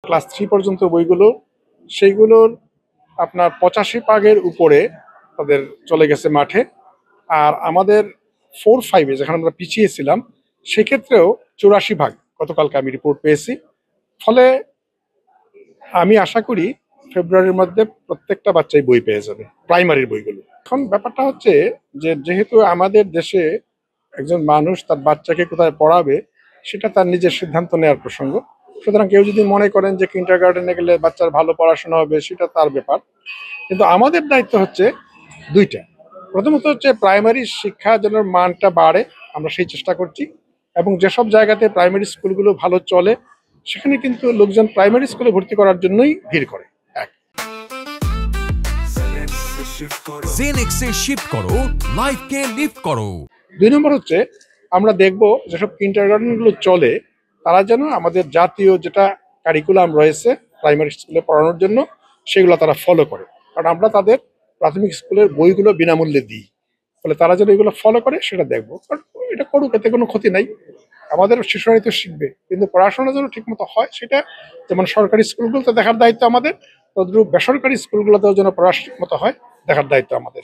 Class 3 পর্যন্ত বইগুলো, সেইগুলোর আপনার 85% উপরে তাদের চলে গেছে মাঠে। আর আমাদের 4-5-এ যেখানে আমরা পিছিয়ে ছিলাম সেক্ষেত্রেও 84% গতকালকে আমি রিপোর্ট পেয়েছি। ফলে আমি আশা করি ফেব্রুয়ারির মধ্যে প্রত্যেকটা বাচ্চাই বই পেয়ে যাবে, প্রাইমারির বইগুলো। এখন ব্যাপারটা হচ্ছে যে যেহেতু আমাদের দেশে একজন মানুষ তার বাচ্চাকে কোথায় পড়াবে সেটা তার নিজের সিদ্ধান্ত নেওয়ার প্রসঙ্গ। সুতরাং কেউ যদি মনে করেন যে কিন্ডারগার্টেনে গেলে বাচ্চার ভালো পড়াশোনা হবে সেটা তার ব্যাপার, কিন্তু আমাদের দায়িত্ব হচ্ছে দুইটা। প্রথমত হচ্ছে প্রাইমারি শিক্ষা যেন মানটা বাড়ে, আমরা সেই চেষ্টা করছি। এবং যেসব জায়গাতে প্রাইমারি স্কুলগুলো ভালো চলে সেখানে কিন্তু লোকজন প্রাইমারি স্কুলে ভর্তি করার জন্যই ভিড় করে। এক, জেনেক্সে শিফট করো, লাইফকে লিফট করো। 2 নম্বর হচ্ছে আমরা দেখব যেসব কিন্ডারগার্টেন গুলো চলে তারা যেন আমাদের জাতীয় যেটা কারিকুলাম রয়েছে প্রাইমারি স্কুলে পড়ানোর জন্য সেগুলো তারা ফলো করে। কারণ আমরা তাদের প্রাথমিক স্কুলের বইগুলো বিনামূল্যে দিই, ফলে তারা যেন এগুলো ফলো করে সেটা দেখবো। কারণ এটা করুক, এতে কোনো ক্ষতি নাই। আমাদের শিশুরাই তো শিখবে, কিন্তু পড়াশোনা যেন ঠিক মতো হয় সেটা যেমন সরকারি স্কুলগুলোতে দেখার দায়িত্ব আমাদের, তদ্রুপ বেসরকারি স্কুলগুলোতেও যেন পড়াশোনা ঠিক মতো হয় দেখার দায়িত্ব আমাদের।